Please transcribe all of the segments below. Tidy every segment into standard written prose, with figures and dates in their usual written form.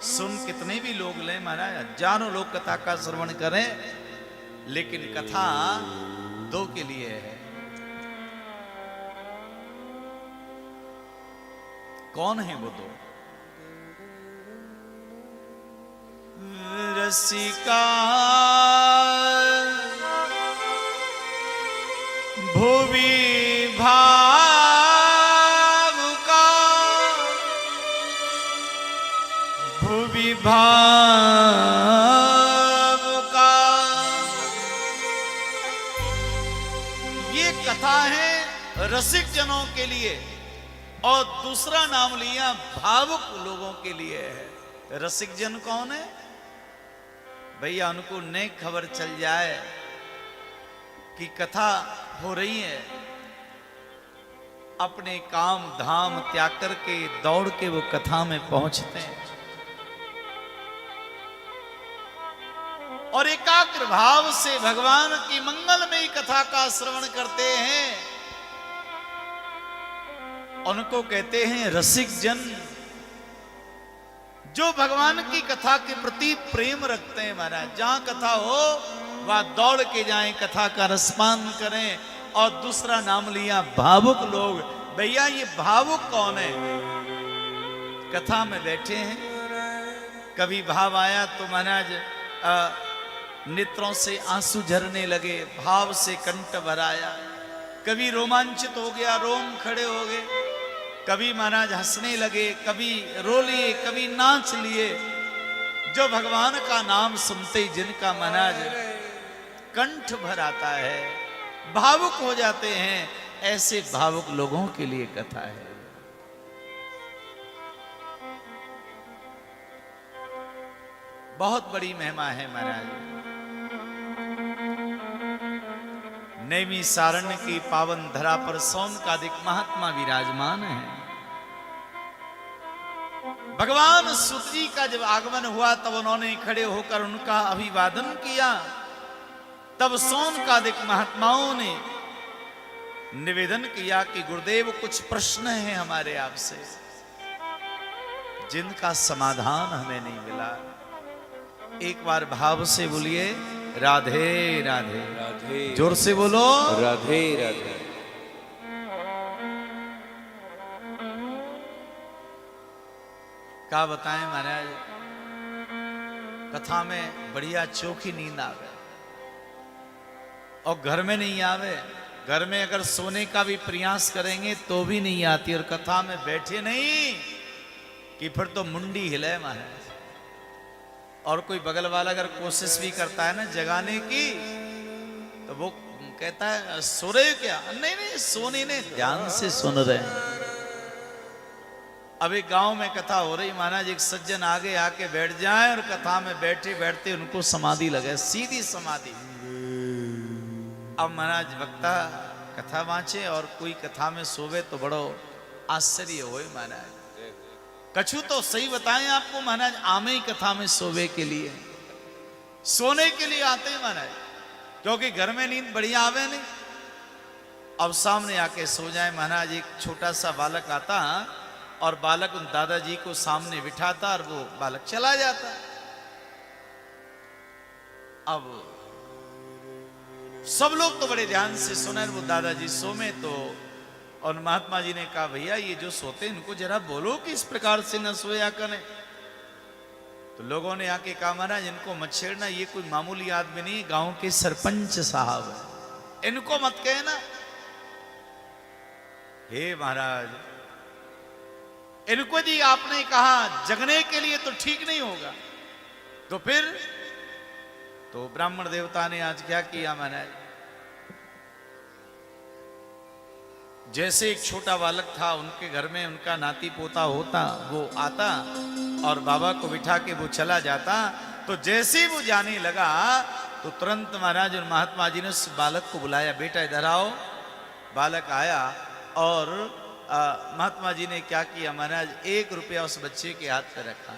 सुन कितने भी लोग लें महाराज, हजारों लोग कथा का श्रवण करें, लेकिन कथा दो के लिए है। कौन है वो दो? रसिका भुवि भावुका, भुवि भावुका। ये कथा है रसिक जनों के लिए, और दूसरा नाम लिया भावुक लोगों के लिए है। रसिक जन कौन है भैया? उनको नई खबर चल जाए कि कथा हो रही है, अपने काम धाम त्याग करके दौड़ के वो कथा में पहुंचते हैं और एकाग्र भाव से भगवान की मंगलमयी कथा का श्रवण करते हैं। उनको कहते हैं रसिक जन, जो भगवान की कथा के प्रति प्रेम रखते हैं। महाराज जहां कथा हो वहां दौड़ के जाएं, कथा का रसपान करें। और दूसरा नाम लिया भावुक लोग। भैया ये भावुक कौन है? कथा में बैठे हैं, कभी भाव आया तो महाराज नेत्रों से आंसू झरने लगे, भाव से कंठ भराया। कभी रोमांचित हो गया, रोम खड़े हो गए। कभी महाराज हंसने लगे, कभी रो लिए, कभी नाच लिए। जो भगवान का नाम सुनते ही जिनका महाराज कंठ भर आता है, भावुक हो जाते हैं, ऐसे भावुक लोगों के लिए कथा है। बहुत बड़ी महिमा है महाराज। नैमी सारण्य की पावन धरा पर सोमकादिक महात्मा विराजमान है। भगवान सुत जी का जब आगमन हुआ तब उन्होंने खड़े होकर उनका अभिवादन किया। तब सोमकादिक महात्माओं ने निवेदन किया कि गुरुदेव कुछ प्रश्न हैं हमारे आपसे, जिनका समाधान हमें नहीं मिला। एक बार भाव से बोलिए राधे राधे राधे, जोर से बोलो राधे राधे। क्या बताएं महाराज, कथा में बढ़िया चोखी नींद आवे और घर में नहीं आवे। घर में अगर सोने का भी प्रयास करेंगे तो भी नहीं आती, और कथा में बैठे नहीं कि फिर तो मुंडी हिले महाराज। और कोई बगल वाला अगर कोशिश भी करता है ना जगाने की, तो वो कहता है सो रहे हो क्या? नहीं नहीं सोने नहीं, ध्यान से सुन रहे हैं। अब एक गांव में कथा हो रही महाराज, एक सज्जन आगे आके बैठ जाए और कथा में बैठे बैठते उनको समाधि लगे, सीधी समाधि। अब महाराज वक्ता कथा वांचे और कोई कथा में सोवे तो बड़ो आश्चर्य हो महाराज। कछु तो सही बताएं आपको महाराज, आमे ही कथा में सोवे के लिए, सोने के लिए आते हैं महाराज, क्योंकि घर में नींद बढ़िया आवे नहीं। अब सामने आके सो जाए महाराज। एक छोटा सा बालक आता और बालक उन दादाजी को सामने बिठाता और वो बालक चला जाता। अब सब लोग तो बड़े ध्यान से सुने, वो दादाजी सोमे तो, और महात्मा जी ने कहा भैया ये जो सोते इनको जरा बोलो कि इस प्रकार से न सोया करें। तो लोगों ने आके कहा महाराज इनको मत छेड़ना, ये कोई मामूली आदमी नहीं, गांव के सरपंच साहब है, इनको मत कहना। हे महाराज इनको जी आपने कहा जगने के लिए तो ठीक नहीं होगा, तो फिर तो ब्राह्मण देवता ने आज क्या किया महाराज, जैसे एक छोटा बालक था उनके घर में, उनका नाती पोता होता, वो आता और बाबा को बिठा के वो चला जाता। तो जैसे ही वो जाने लगा तो तुरंत महाराज और महात्मा जी ने उस बालक को बुलाया, बेटा इधर आओ। बालक आया और महात्मा जी ने क्या किया महाराज, 1 रुपया उस बच्चे के हाथ पे रखा।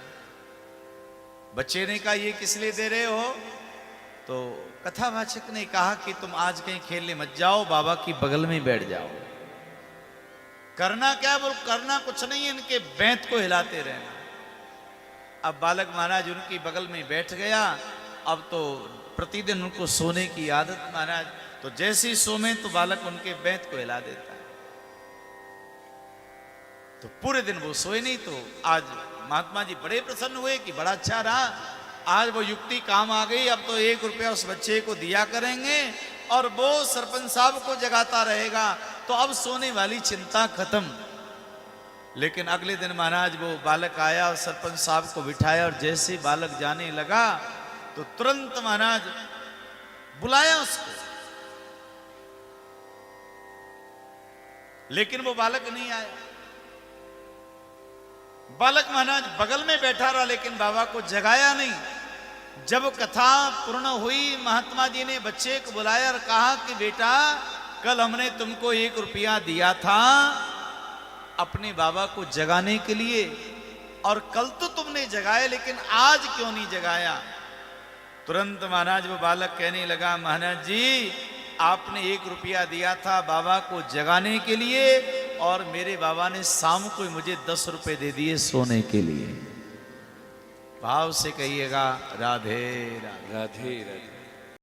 बच्चे ने कहा ये किस लिए दे रहे हो? तो कथावाचक ने कहा कि तुम आज कहीं खेलने मत जाओ, बाबा की बगल में बैठ जाओ। करना क्या? बोल करना कुछ नहीं है, इनके बैंत को हिलाते रहना। अब बालक महाराज उनकी बगल में बैठ गया। अब तो प्रतिदिन उनको सोने की आदत महाराज, तो जैसे ही सोमे तो बालक उनके बेंत को हिला देता है। तो पूरे दिन वो सोए नहीं। तो आज महात्मा जी बड़े प्रसन्न हुए कि बड़ा अच्छा रहा, आज वो युक्ति काम आ गई। अब तो 1 रुपया उस बच्चे को दिया करेंगे और वो सरपंच साहब को जगाता रहेगा, तो अब सोने वाली चिंता खत्म। लेकिन अगले दिन महाराज वो बालक आया और सरपंच साहब को बिठाया, और जैसे बालक जाने लगा तो तुरंत महाराज बुलाया उसको, लेकिन वो बालक नहीं आया। बालक महाराज बगल में बैठा रहा, लेकिन बाबा को जगाया नहीं। जब कथा पूर्ण हुई, महात्मा जी ने बच्चे को बुलाया और कहा कि बेटा, कल हमने तुमको 1 रुपया दिया था अपने बाबा को जगाने के लिए, और कल तो तुमने जगाया, लेकिन आज क्यों नहीं जगाया? तुरंत महाराज वो बालक कहने लगा, महाराज जी आपने 1 रुपया दिया था बाबा को जगाने के लिए, और मेरे बाबा ने शाम को मुझे 10 रुपए दे दिए सोने के लिए। भाव से कहिएगा राधे राधे राधे राधे।